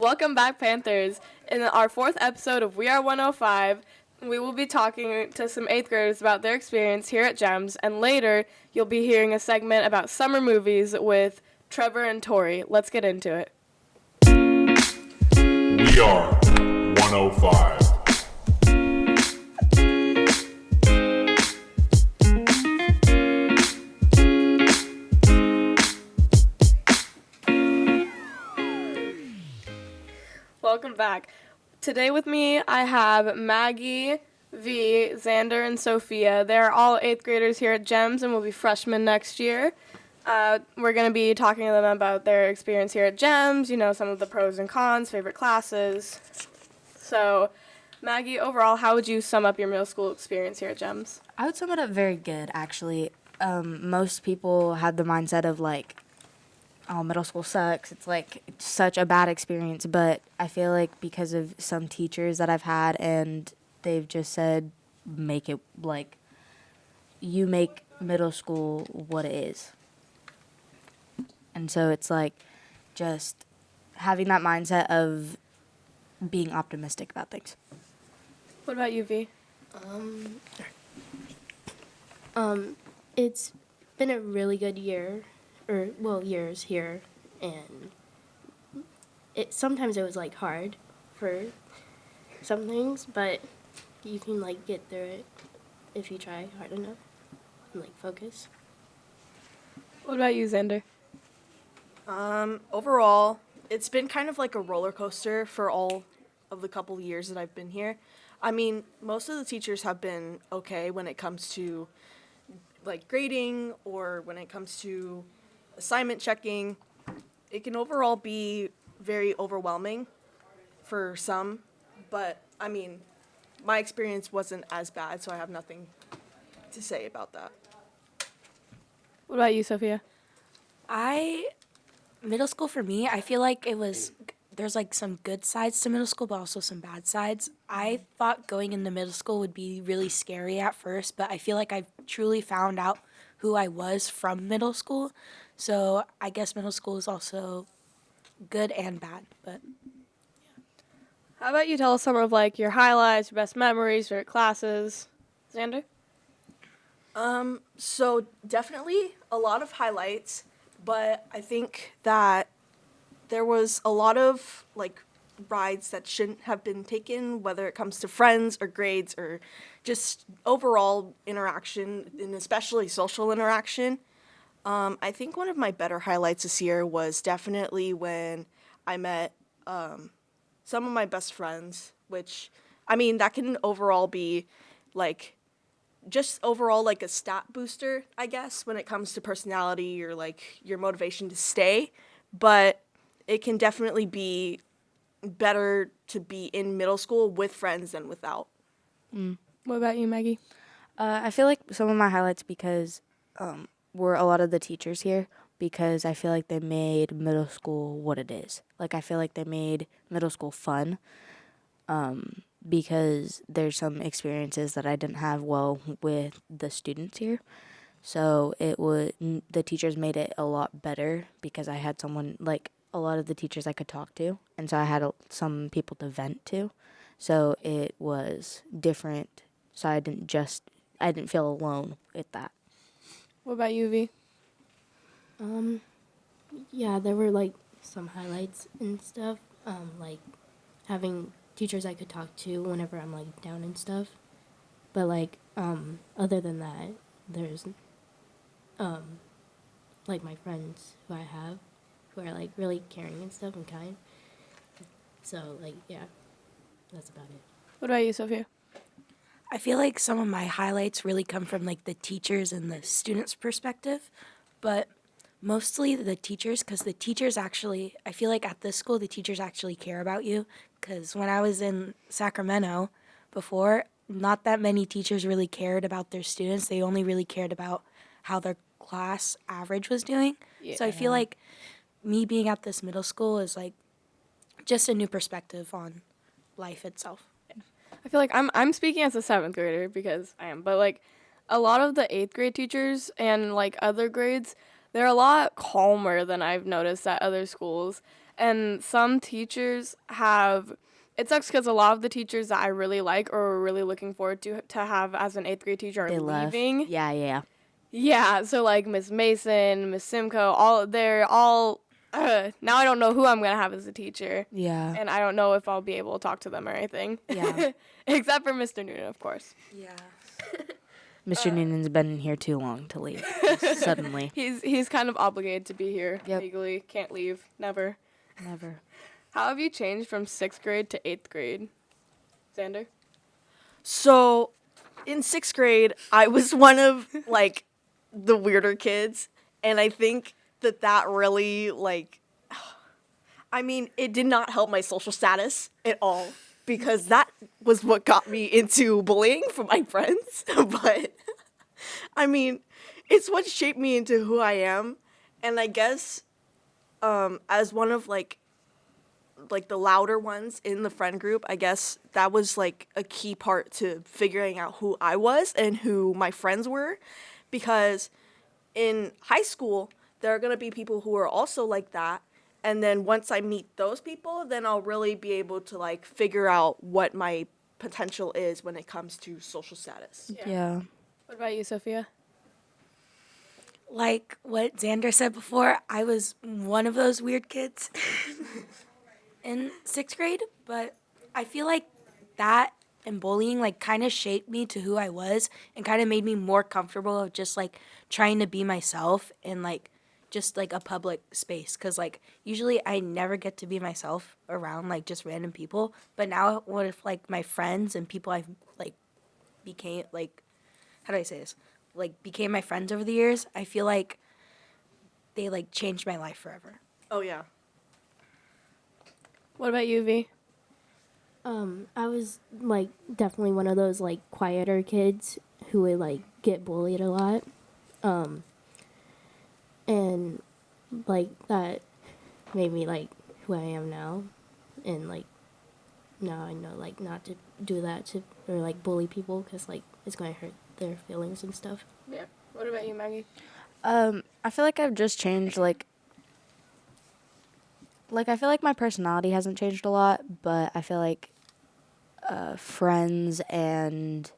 Welcome back, Panthers. In our fourth episode of WeAre105, we will be talking to some 8th graders about their experience here at GEMS, and later you'll be hearing a segment about summer movies with Trevor and Tori. Let's get into it. We are 105. Welcome back. Today with me, I have Maggie, V, Xander, and Sophia. They're all 8th graders here at GEMS and will be freshmen next year. We're going to be talking to them about their experience here at GEMS, some of the pros and cons, favorite classes. So, Maggie, overall, how would you sum up your middle school experience here at GEMS? I would sum it up very good, actually. Most people have the mindset of, oh, middle school sucks. It's, such a bad experience. But I feel like because of some teachers that I've had, and they've just said, make it, you make middle school what it is. And so it's, just having that mindset of being optimistic about things. What about you, V? It's been a really good year, years here, and sometimes it was hard for some things, but you can get through it if you try hard enough and focus. What about you, Xander? Overall, it's been kind of like a roller coaster for all of the couple of years that I've been here. I mean, most of the teachers have been okay when it comes to grading or when it comes to assignment checking. It can overall be very overwhelming for some, but I mean, my experience wasn't as bad, so I have nothing to say about that. What about you, Sophia? Middle school for me, I feel like there's some good sides to middle school, but also some bad sides. I thought going into middle school would be really scary at first, but I feel like I've truly found out who I was from middle school. So I guess middle school is also good and bad, but How about you tell us some of your highlights, your best memories, favorite classes? Xander? So definitely a lot of highlights, but I think that there was a lot of rides that shouldn't have been taken, whether it comes to friends or grades or just overall interaction, and especially social interaction. I think one of my better highlights this year was definitely when I met some of my best friends, which, I mean, that can overall be just overall a stat booster, I guess, when it comes to personality or your motivation to stay. But it can definitely be better to be in middle school with friends than without. What about you, Maggie? I feel like some of my highlights were a lot of the teachers here, because I feel like they made middle school what it is. I feel like they made middle school fun, because there's some experiences that I didn't have well with the students here. So the teachers made it a lot better because I had someone, a lot of the teachers I could talk to, and so I had some people to vent to. So it was different, so I didn't feel alone with that. What about you, V? Yeah, there were some highlights and stuff, having teachers I could talk to whenever I'm down and stuff. But other than that, there's my friends who I have who are really caring and stuff and kind. So yeah, that's about it. What about you, Sophia? I feel like some of my highlights really come from the teachers and the students' perspective, but mostly the teachers, because the teachers actually, I feel like at this school, the teachers actually care about you, because when I was in Sacramento before, not that many teachers really cared about their students. They only really cared about how their class average was doing. Yeah. So I feel like me being at this middle school is just a new perspective on life itself. I feel like I'm speaking as a 7th grader because I am, but a lot of the 8th grade teachers and other grades, they're a lot calmer than I've noticed at other schools. And some teachers have, it sucks because a lot of the teachers that I really like or were really looking forward to have as an 8th grade teacher are They left. leaving. Yeah. Yeah, so like Miss Mason, Miss Simcoe, they're all, now I don't know who I'm going to have as a teacher. Yeah. And I don't know if I'll be able to talk to them or anything. Yeah. Except for Mr. Noonan, of course. Yeah. Mr. Noonan's been here too long to leave. Suddenly. He's kind of obligated to be here Yep. legally. Can't leave. Never. Never. How have you changed from 6th grade to 8th grade? Xander? So, in 6th grade, I was one of, like, the weirder kids. And I think that really, like, I mean, it did not help my social status at all. Because that was what got me into bullying from my friends. But, I mean, it's what shaped me into who I am. And I guess, as one of, like the louder ones in the friend group, I guess that was like a key part to figuring out who I was and who my friends were, because in high school there are going to be people who are also like that, and then once I meet those people, then I'll really be able to like figure out what my potential is when it comes to social status. Yeah. What about you, Sophia? Like what Xander said before, I was one of those weird kids in 6th grade, but I feel like that and bullying like kind of shaped me to who I was and kind of made me more comfortable of just like trying to be myself in like just like a public space, because like usually I never get to be myself around like just random people, but now what if like my friends and people I've like became like, how do I say this, like became my friends over the years, I feel like they like changed my life forever. Oh yeah. What about you, V? I was like definitely one of those like quieter kids who would like get bullied a lot. And like that made me like who I am now, and like now I know like not to do that to or like bully people, because like it's going to hurt their feelings and stuff. Yeah. What about you, Maggie? I feel like I've just changed, like I feel like my personality hasn't changed a lot, but I feel like friends and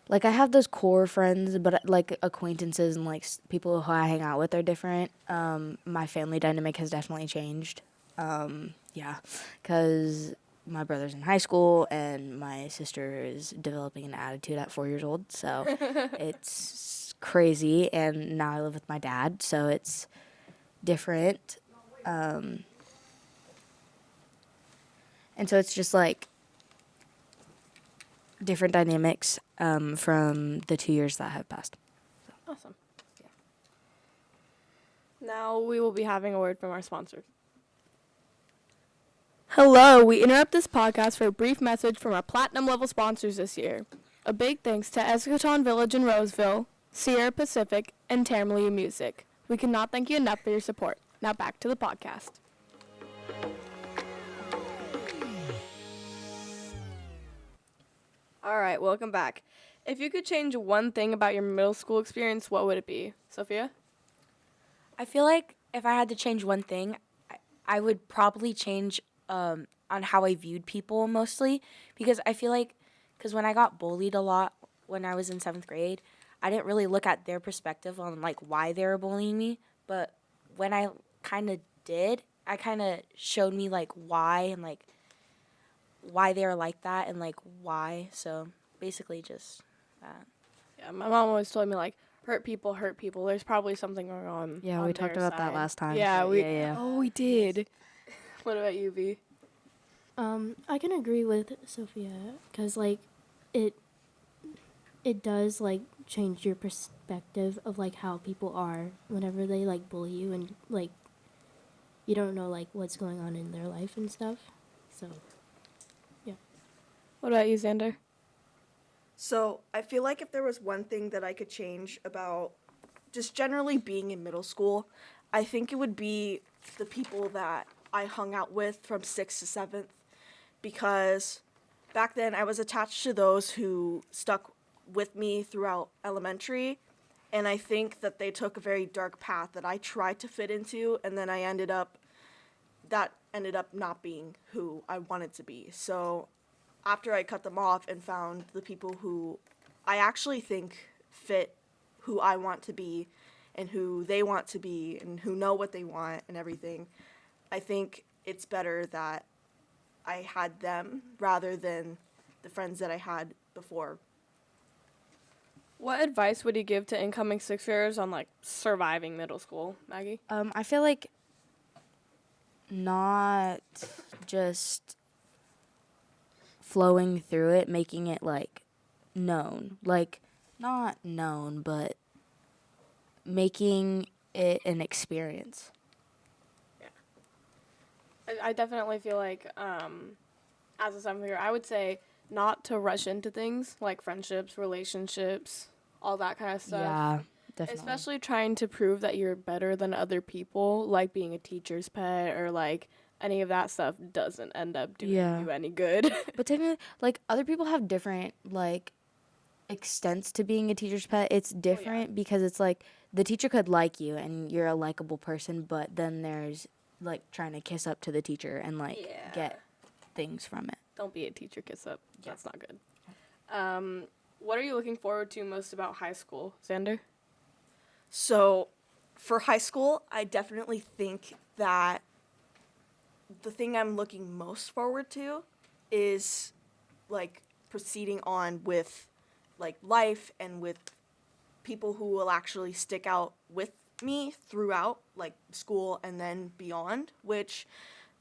like I have those core friends, but like acquaintances and like people who I hang out with are different. My family dynamic has definitely changed. Yeah, because my brother's in high school and my sister is developing an attitude at 4 years old, so it's crazy. And now I live with my dad, so it's different. And so it's just like different dynamics from the 2 years that have passed. Awesome. Yeah. Now we will be having a word from our sponsors. Hello, we interrupt this podcast for a brief message from our platinum level sponsors this year. A big thanks to Eschaton Village in Roseville, Sierra Pacific, and Tamale Music. We cannot thank you enough for your support. Now back to the podcast. All right, welcome back. If you could change one thing about your middle school experience, what would it be? Sophia? I feel like if I had to change one thing, I would probably change on how I viewed people mostly, because I feel like, because when I got bullied a lot when I was in 7th grade, I didn't really look at their perspective on like why they were bullying me, but when I kind of did, I kind of showed me like why and like why they were like that and like why. So basically just that. Yeah, my mom always told me, like, hurt people. There's probably something going on. Yeah, on we talked their about that side. last time. Yeah, so yeah. Oh, we did. What about you, V? I can agree with Sophia, because like it does like change your perspective of like how people are whenever they like bully you, and like you don't know like what's going on in their life and stuff. So yeah. What about you, Xander? So I feel like if there was one thing that I could change about just generally being in middle school, I think it would be the people that I hung out with from 6th to 7th, because back then I was attached to those who stuck with me throughout elementary, and I think that they took a very dark path that I tried to fit into, and then I ended up that ended up not being who I wanted to be. So after I cut them off and found the people who I actually think fit who I want to be and who they want to be and who know what they want and everything, I think it's better that I had them rather than the friends that I had before. What advice would you give to incoming sixth graders on like surviving middle school, Maggie? I feel like not just flowing through it, making it like known. Like not known, but making it an experience. I definitely feel like as a seventh grader, I would say not to rush into things like friendships, relationships, all that kind of stuff. Yeah, definitely. Especially trying to prove that you're better than other people, like being a teacher's pet or like any of that stuff doesn't end up doing Yeah. you any good. But technically, like other people have different like extents to being a teacher's pet. It's different because it's like the teacher could like you and you're a likable person, but then there's like trying to kiss up to the teacher and like Yeah. get things from it. Don't be a teacher kiss up. That's not good. What are you looking forward to most about high school, Xander? So for high school, I definitely think that the thing I'm looking most forward to is like proceeding on with like life and with people who will actually stick out with me throughout like school and then beyond, which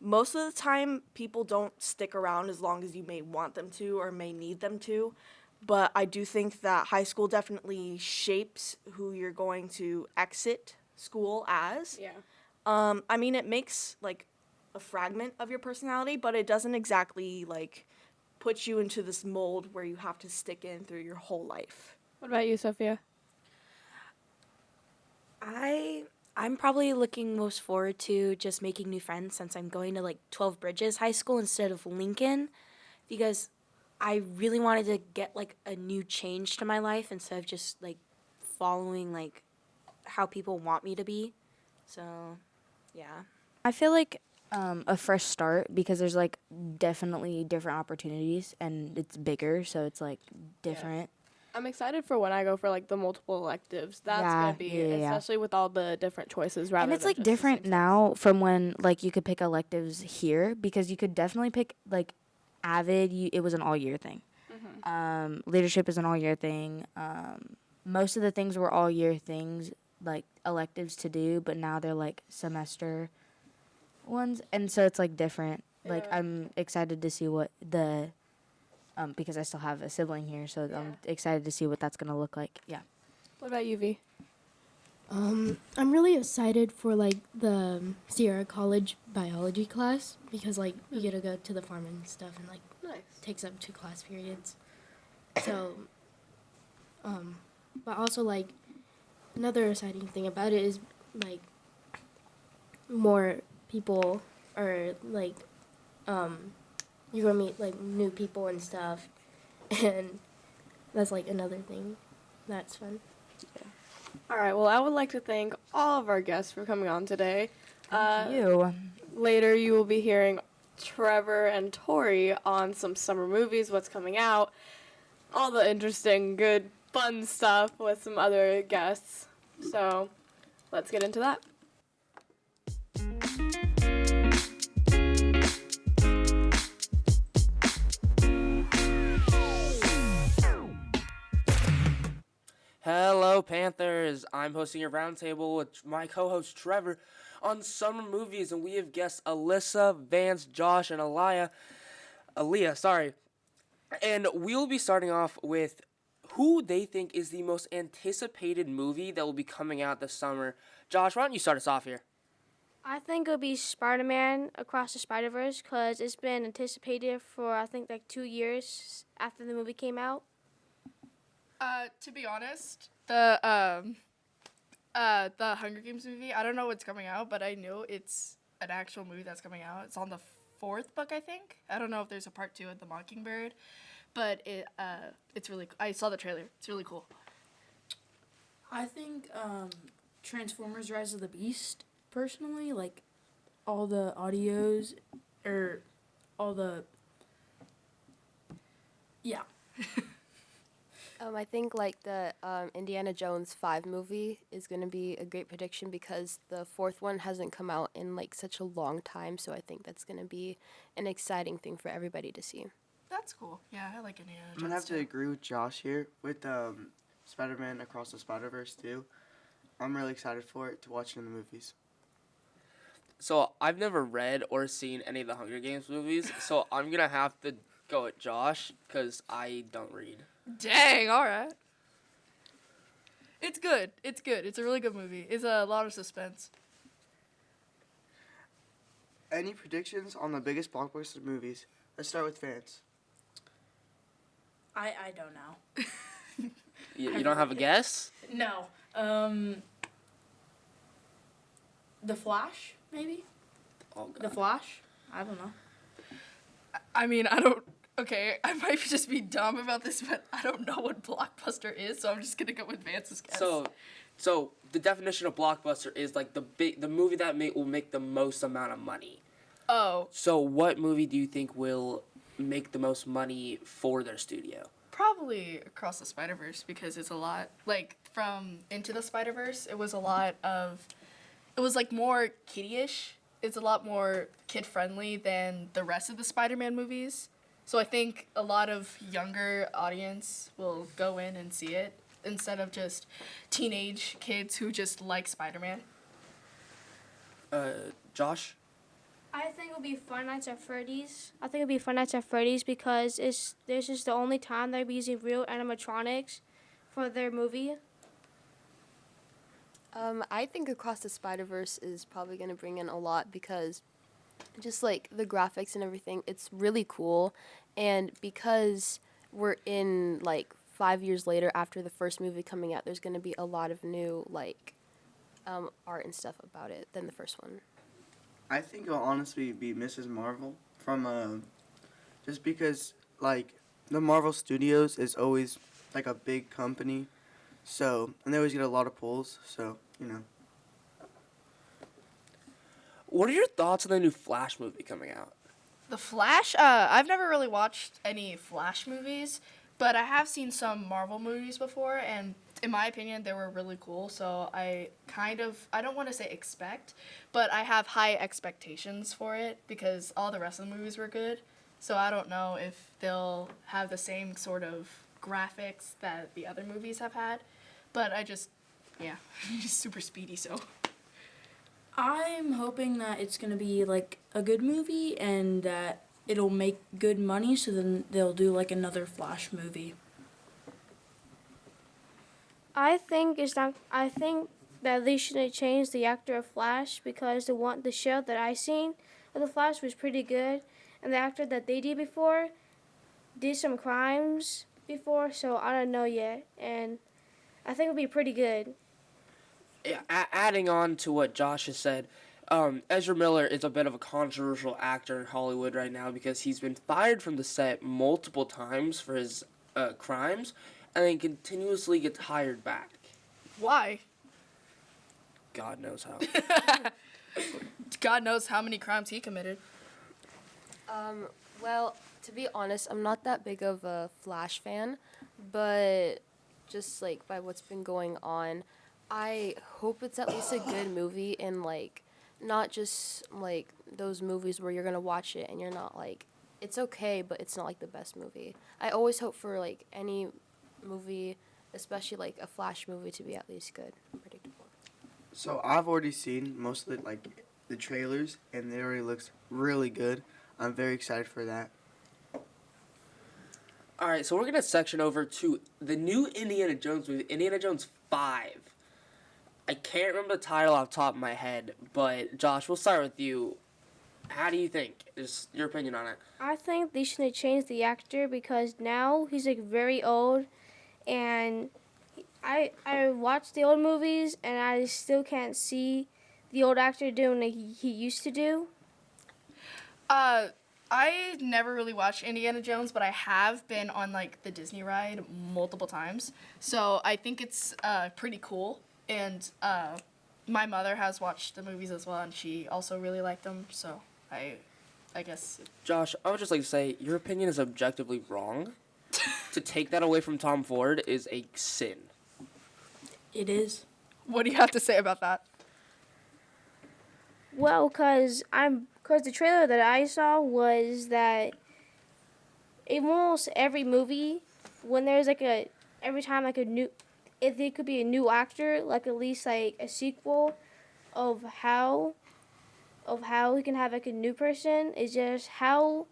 most of the time people don't stick around as long as you may want them to or may need them to. But I do think that high school definitely shapes who you're going to exit school as. Yeah. I mean, it makes like a fragment of your personality, but it doesn't exactly like put you into this mold where you have to stick in through your whole life. What about you, Sophia? I'm probably looking most forward to just making new friends since I'm going to like 12 Bridges High School instead of Lincoln, because I really wanted to get like a new change to my life instead of just like following like how people want me to be. So, yeah. I feel like a fresh start because there's like definitely different opportunities and it's bigger, so it's like different. I'm excited for when I go for like the multiple electives. That's Yeah, gonna be yeah. especially with all the different choices rather And it's than like just the different same now from when like you could pick electives here because you could definitely pick like Avid. It was an all year thing. Leadership is an all year thing. Most of the things were all year things, like electives to do, but now they're like semester ones, and so it's like different. Like Yeah. I'm excited to see what the because I still have a sibling here, so I'm excited to see what that's gonna look like. Yeah. What about you, V? I'm really excited for like the Sierra College biology class because like you get to go to the farm and stuff and like Nice. takes up 2 class periods. So, but also like another exciting thing about it is like more people are like you're gonna meet like new people and stuff, and that's like another thing that's fun. All right. Well, I would like to thank all of our guests for coming on today. You. Later, you will be hearing Trevor and Tori on some summer movies, what's coming out, all the interesting, good, fun stuff with some other guests. So, let's get into that. Hello, Panthers! I'm hosting a roundtable with my co-host Trevor on summer movies, and we have guests Alyssa, Vance, Josh, and Aaliyah, sorry. And we'll be starting off with who they think is the most anticipated movie that will be coming out this summer. Josh, why don't you start us off here? I think it'll be Spider-Man Across the Spider-Verse because it's been anticipated for, I think, like 2 years after the movie came out. To be honest, the Hunger Games movie, I don't know what's coming out, but I know it's an actual movie that's coming out. It's on the 4th book, I think. I don't know if there's a part 2 of The Mockingbird, but it's really I saw the trailer. It's really cool. I think Transformers Rise of the Beast, personally, like, all the audios or all the yeah. I think like the Indiana Jones 5 movie is going to be a great prediction because the fourth one hasn't come out in like such a long time. So I think that's going to be an exciting thing for everybody to see. That's cool. Yeah, I like Indiana Jones. I'm gonna have to too. agree with Josh here with Spider-Man Across the Spider-Verse too. I'm really excited for it to watch it in the movies. So I've never read or seen any of the Hunger Games movies, so I'm gonna have to go with Josh because I don't read. Dang, all right. It's good. It's good. It's a really good movie. It's a lot of suspense. Any predictions on the biggest blockbuster movies? Let's start with fans. I don't know. You don't have a guess? No. The Flash, maybe? Oh, God. The Flash? I don't know. I mean, I don't. Okay, I might just be dumb about this, but I don't know what blockbuster is, so I'm just gonna go with Vance's guess. So the definition of blockbuster is like the movie that will make the most amount of money. Oh, So what movie do you think will make the most money for their studio? probably Across the Spider-Verse because it's a lot like from Into the Spider-Verse. It was a lot of. It was like more kiddie-ish. It's a lot more kid-friendly than the rest of the Spider-Man movies. So I think a lot of younger audience will go in and see it instead of just teenage kids who just like Spider-Man. Josh? I think it'll be Five Nights at Freddy's. I think it'll be Five Nights at Freddy's because this is the only time they'll be using real animatronics for their movie. I think Across the Spider-Verse is probably going to bring in a lot because just like the graphics and everything, it's really cool. And because we're in like 5 years later after the first movie coming out, there's going to be a lot of new like art and stuff about it than the first one. I think it'll honestly be Mrs. Marvel from just because like the Marvel Studios is always like a big company, so and they always get a lot of pulls, so you know. What are your thoughts on the new Flash movie coming out? The Flash? I've never really watched any Flash movies, but I have seen some Marvel movies before, and in my opinion, they were really cool. So I don't want to say expect, but I have high expectations for it because all the rest of the movies were good. So I don't know if they'll have the same sort of graphics that the other movies have had, but just super speedy, so. I'm hoping that it's going to be like a good movie and that it'll make good money so then they'll do like another Flash movie. I think that they shouldn't change the actor of Flash because the show that I seen of the Flash was pretty good, and the actor that they did before did some crimes before, so I don't know yet, and I think it'll be pretty good. Yeah, adding on to what Josh has said, Ezra Miller is a bit of a controversial actor in Hollywood right now because he's been fired from the set multiple times for his crimes, and then continuously gets hired back. Why? God knows how. God knows how many crimes he committed. Well, to be honest, I'm not that big of a Flash fan, but just like by what's been going on, I hope it's at least a good movie and like not just like those movies where you're gonna watch it and you're not like it's okay, but it's not like the best movie. I always hope for like any movie, especially like a Flash movie, to be at least good and predictable. So I've already seen most of the trailers and it already looks really good. I'm very excited for that. All right, so we're gonna section over to the new Indiana Jones movie, Indiana Jones 5. I can't remember the title off the top of my head, but Josh, we'll start with you. How do you think? Just your opinion on it. I think they shouldn't change the actor because now he's like very old, and I watched the old movies and I still can't see the old actor doing what he used to do. I never really watched Indiana Jones, but I have been on like the Disney ride multiple times. So I think it's pretty cool. And my mother has watched the movies as well, and she also really liked them. So I guess. Josh, I would just like to say your opinion is objectively wrong. To take that away from Tom Ford is a sin. It is. What do you have to say about that? Well, cause the trailer that I saw was that in almost every movie, when there's every time like a new, if it could be a new actor, like at least like a sequel of how we can have like a new person, is just how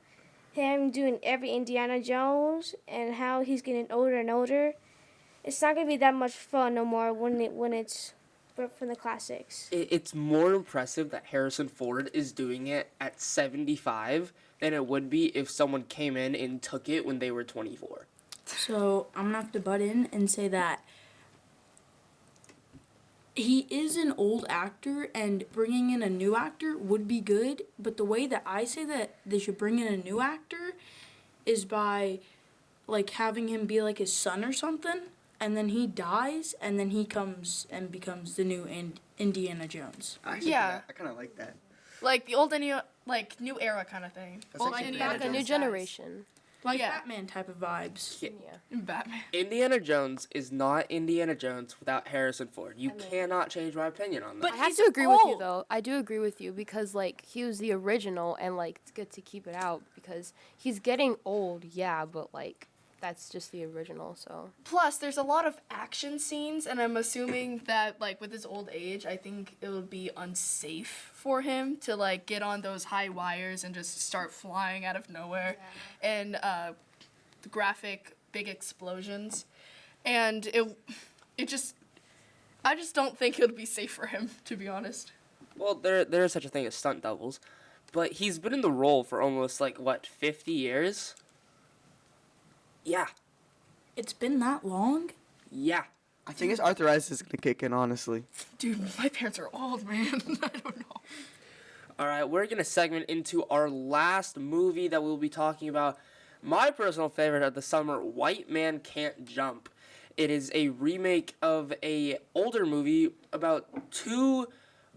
him doing every Indiana Jones and how he's getting older and older. It's not gonna be that much fun no more when it's from the classics. It's more impressive that Harrison Ford is doing it at 75 than it would be if someone came in and took it when they were 24. So I'm gonna have to butt in and say that he is an old actor, and bringing in a new actor would be good. But the way that I say that they should bring in a new actor is by, like, having him be like his son or something, and then he dies, and then he comes and becomes the new Indiana Jones. Actually, Yeah. I kind of like that. Like the old new era kind of thing. That's Old actually Indiana Like a new Jones generation. Like Yeah. Batman type of vibes. Yeah. Batman. Indiana Jones is not Indiana Jones without Harrison Ford. You cannot change my opinion on that. But I have he's to agree with you old. though. I do agree with you because like he was the original and like it's good to keep it out because he's getting old, yeah, but like that's just the original, so. Plus, there's a lot of action scenes, and I'm assuming that, like, with his old age, I think it would be unsafe for him to, like, get on those high wires and just start flying out of nowhere. Yeah. And the graphic, big explosions. And I just don't think it would be safe for him, to be honest. Well, there is such a thing as stunt doubles, but he's been in the role for almost, 50 years? Yeah. It's been that long? Yeah. I think his arthritis is gonna kick in, honestly. Dude, my parents are old, man. I don't know. All right, we're going to segment into our last movie that we'll be talking about. My personal favorite of the summer, White Man Can't Jump. It is a remake of a older movie about two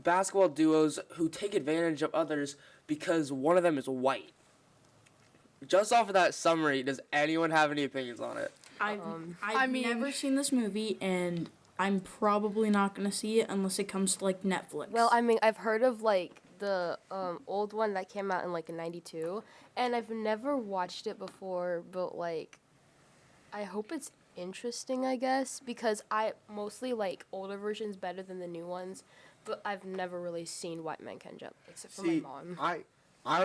basketball duos who take advantage of others because one of them is white. Just off of that summary, does anyone have any opinions on it? I've never seen this movie, and I'm probably not going to see it unless it comes to, Netflix. Well, I mean, I've heard of, the old one that came out in, in 92, and I've never watched it before, but, I hope it's interesting, I guess, because I mostly like older versions better than the new ones, but I've never really seen White Man Can Jump, except for my mom. I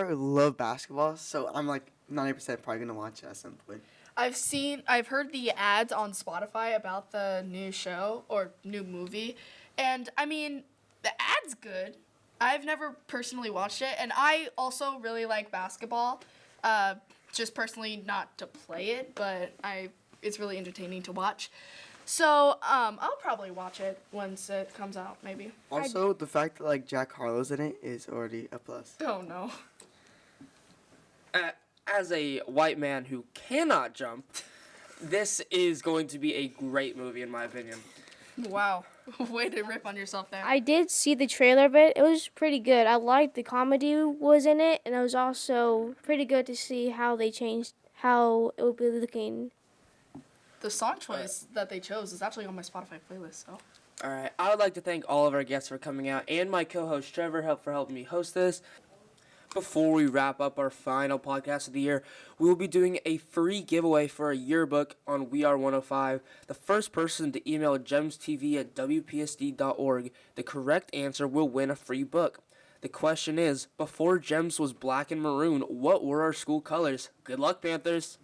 love basketball, so I'm 90% probably gonna watch it at some point. I've heard the ads on Spotify about the new show or new movie, and I mean, the ad's good. I've never personally watched it, and I also really like basketball. Just personally, not to play it, but it's really entertaining to watch. So, I'll probably watch it once it comes out, maybe. Also, the fact that Jack Harlow's in it is already a plus. Oh no. As a white man who cannot jump, this is going to be a great movie in my opinion. Wow. Way to rip on yourself there. I did see the trailer of it. It was pretty good. I liked the comedy was in it, and it was also pretty good to see how they changed how it would be looking. The song choice that they chose is actually on my Spotify playlist, so. All right, I would like to thank all of our guests for coming out and my co-host Trevor for helping me host this. Before we wrap up our final podcast of the year, we will be doing a free giveaway for a yearbook on WeAre105. The first person to email gemstv@wpsd.org the correct answer will win a free book. The question is, before Gems was black and maroon, what were our school colors? Good luck, Panthers!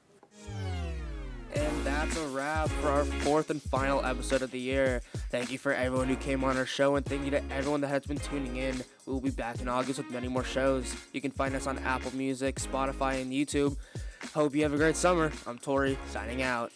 And that's a wrap for our fourth and final episode of the year. Thank you for everyone who came on our show, and thank you to everyone that has been tuning in. We will be back in August with many more shows. You can find us on Apple Music, Spotify, and YouTube. Hope you have a great summer. I'm Tori, signing out.